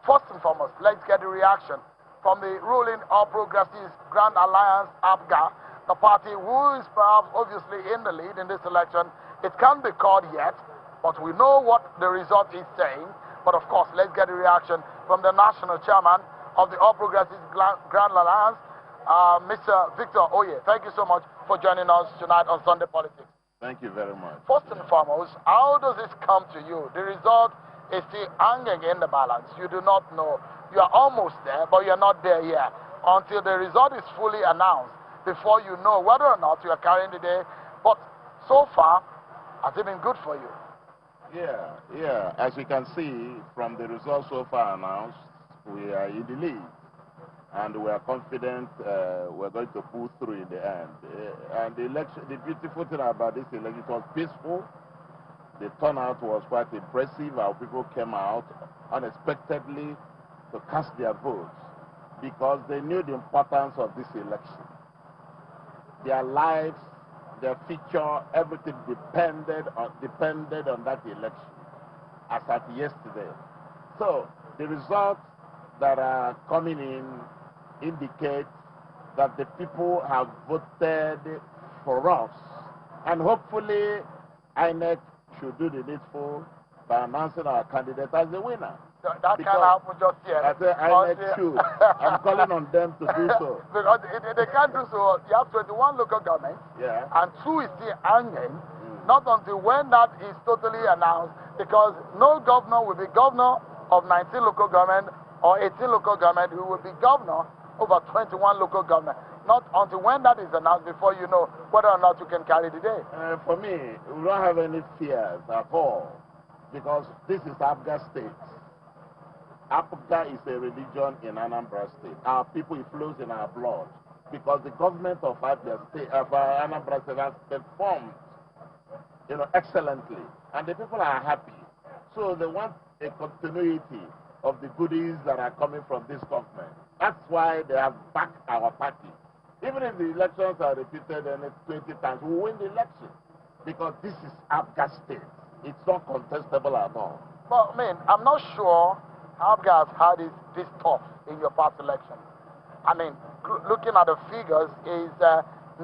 First and foremost, let's get the reaction from the ruling All Progressives Grand Alliance, APGA, the party who is perhaps obviously in the lead in this election. It can't be called yet, but we know what the result is saying. But of course, let's get the reaction from the national chairman of the All Progressives Grand Alliance, Mr. Victor Oye. Thank you so much for joining us tonight on Sunday Politics. Thank you very much. First and foremost, how does this come to you? The result is still hanging in the balance. You do not know. You are almost there, but you're not there yet. Until the result is fully announced, before you know whether or not you are carrying the day. But so far, has it been good for you? Yeah. As you can see from the results so far announced, we are in the lead. And we are confident we're going to pull through in the end. And the election, the beautiful thing about this election, it was peaceful. The turnout was quite impressive. Our people came out unexpectedly to cast their votes because they knew the importance of this election. Their lives, their future, everything depended on that election, as at yesterday. So the results that are coming in indicate that the people have voted for us, and hopefully INEC should do the needful by announcing our candidate as the winner. That can't happen just yet. I say INEC should. I'm calling on them to do so. Because they can't do so. You have 21 local governments, and 2 is still hanging. Not until when that is totally announced, because no governor will be governor of 19 local government or 18 local government, who will be governor over 21 local government. Not until when that is announced before you know whether or not you can carry the day. For me, we don't have any fears at all, because this is Abga State. Abga is a religion in Anambra State. Our people, it flows in our blood, because the government of Abga State, of Anambra State, has performed, excellently, and the people are happy. So they want a continuity of the goodies that are coming from this government. That's why they have backed our party. Even if the elections are repeated 20 times, we win the election, because this is Abga State. It's not contestable at all. Well, I'm not sure Abga has had it this tough in your past election. Looking at the figures, is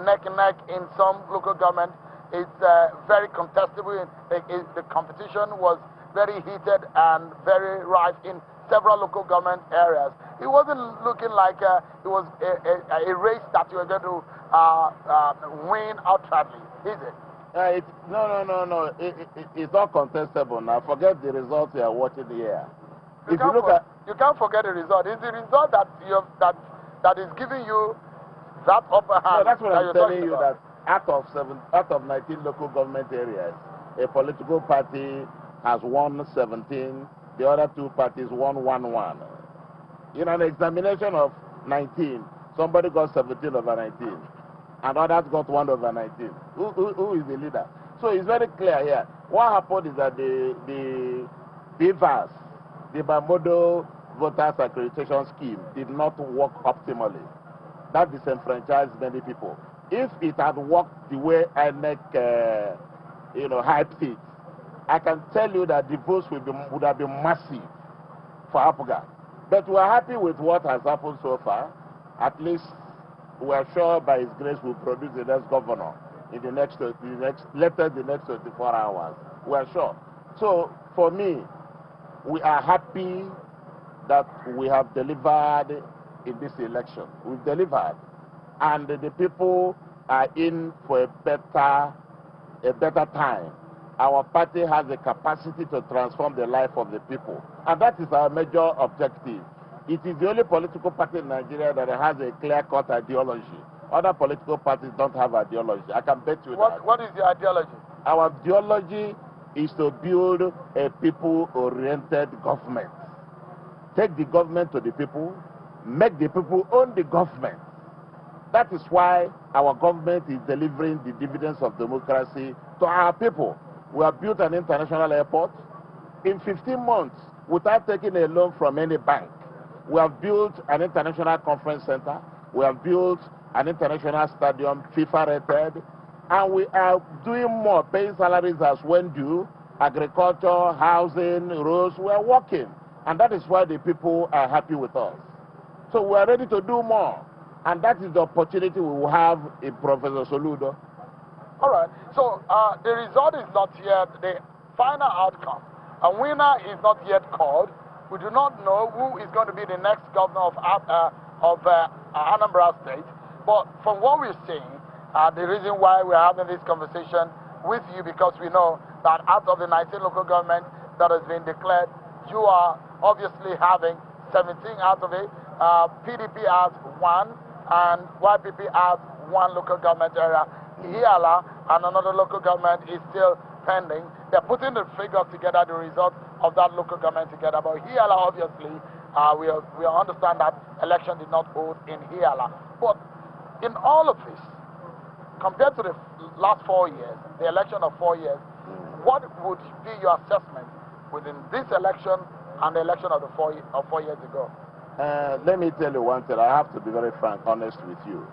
neck and neck in some local government. It's very contestable. The competition was very heated and very rife in several local government areas. It wasn't looking like it was a race that you were going to win outrightly, is it? No. It's not contestable now. Forget the results you are watching here. You can't forget the result. It's the result that is giving you that upper hand. No, that's what I'm telling you, that out of 19 local government areas, a political party has won 17, the other 2 parties won 1-1. In an examination of 19, somebody got 17 over 19, and others got 1 over 19. Who is the leader? So it's very clear here. What happened is that the BVAS, the Bimodal Voters Accreditation Scheme, did not work optimally. That disenfranchised many people. If it had worked the way INEC hyped it, I can tell you that the votes would have been massive for APGA. But we are happy with what has happened so far. At least we are sure by His grace we'll produce the next governor in the next 24 hours. We are sure. So for me, we are happy that we have delivered in this election. We've delivered, and the people are in for a better time. Our party has the capacity to transform the life of the people, and that is our major objective. It is the only political party in Nigeria that has a clear-cut ideology. Other political parties don't have ideology. I can bet you that. What is the ideology? Our ideology is to build a people-oriented government. Take the government to the people, make the people own the government. That is why our government is delivering the dividends of democracy to our people. We have built an international airport in 15 months without taking a loan from any bank. We have built an international conference center. We have built an international stadium, FIFA rated, and we are doing more, paying salaries as when due, agriculture, housing, roads. We are working. And that is why the people are happy with us. So we are ready to do more. And that is the opportunity we will have in Professor Soludo. All right. So the result is not yet the final outcome. A winner is not yet called. We do not know who is going to be the next governor of Anambra State. But from what we're seeing, the reason why we're having this conversation with you, because we know that out of the 19 local governments that has been declared, you are obviously having 17 out of it. PDP has 1, and YPP has 1 local government area. Ihiala and another local government is still pending. They're putting the figures together, the result of that local government together. But Ihiala, obviously, we understand that election did not hold in Ihiala. But in all of this, compared to the last 4 years, the election of 4 years, what would be your assessment within this election and the election of 4 years ago? Let me tell you one thing. I have to be very frank, honest with you.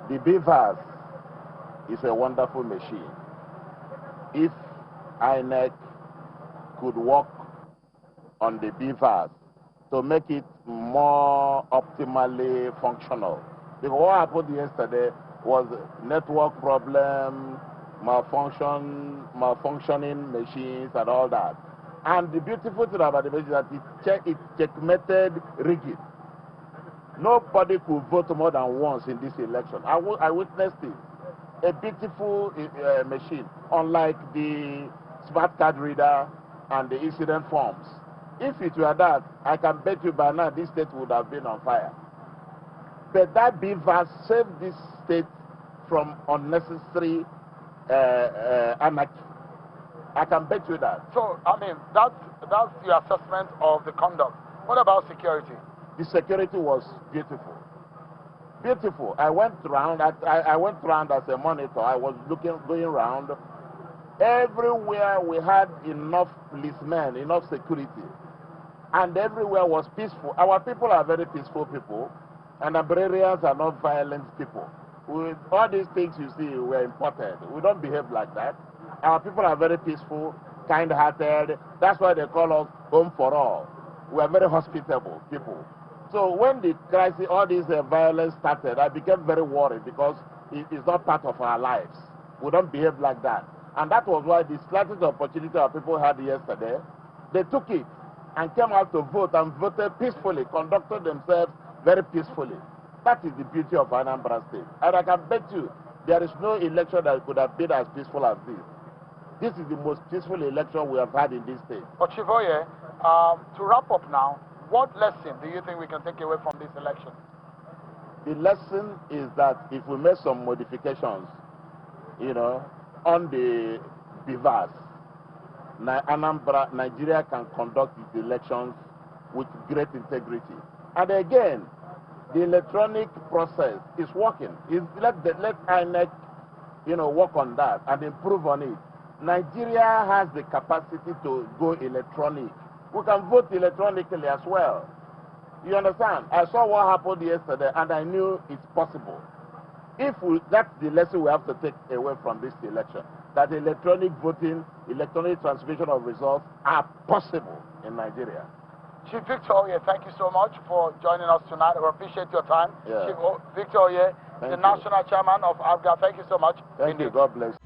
The BVAS is a wonderful machine. If INEC could work on the BVAS to make it more optimally functional. Because what happened yesterday was network problem, malfunctioning machines and all that. And the beautiful thing about the machine is that it checkmated rigging. Nobody could vote more than once in this election. I witnessed it. A beautiful machine, unlike the smart card reader and the incident forms. If it were that, I can bet you by now this state would have been on fire. But that BVAS saved this state from unnecessary anarchy. I can bet you that. So, I mean, that's your assessment of the conduct. What about security? The security was beautiful. Beautiful. I went round. I went round as a monitor. I was going around. Everywhere we had enough policemen, enough security, and everywhere was peaceful. Our people are very peaceful people, and Abrarians are not violent people. All these things you see were imported. We don't behave like that. Our people are very peaceful, kind-hearted. That's why they call us home for all. We are very hospitable people. So when the crisis, all this violence started, I became very worried because it is not part of our lives. We don't behave like that. And that was why the slightest opportunity our people had yesterday, they took it and came out to vote and voted peacefully, conducted themselves very peacefully. That is the beauty of Anambra State. And I can bet you there is no election that could have been as peaceful as this. This is the most peaceful election we have had in this state. But Chief Oye, to wrap up now, what lesson do you think we can take away from this election? The lesson is that if we make some modifications, on the BVAS, Nigeria can conduct its elections with great integrity. And again, the electronic process is working. Let INEC, work on that and improve on it. Nigeria has the capacity to go electronic. We can vote electronically as well. You understand? I saw what happened yesterday, and I knew it's possible. That's the lesson we have to take away from this election, that electronic voting, electronic transmission of results are possible in Nigeria. Chief Victor Oye, thank you so much for joining us tonight. We appreciate your time. Yeah. Chief Victor Oye, the National Chairman of APGA, thank you so much. Thank you. God bless.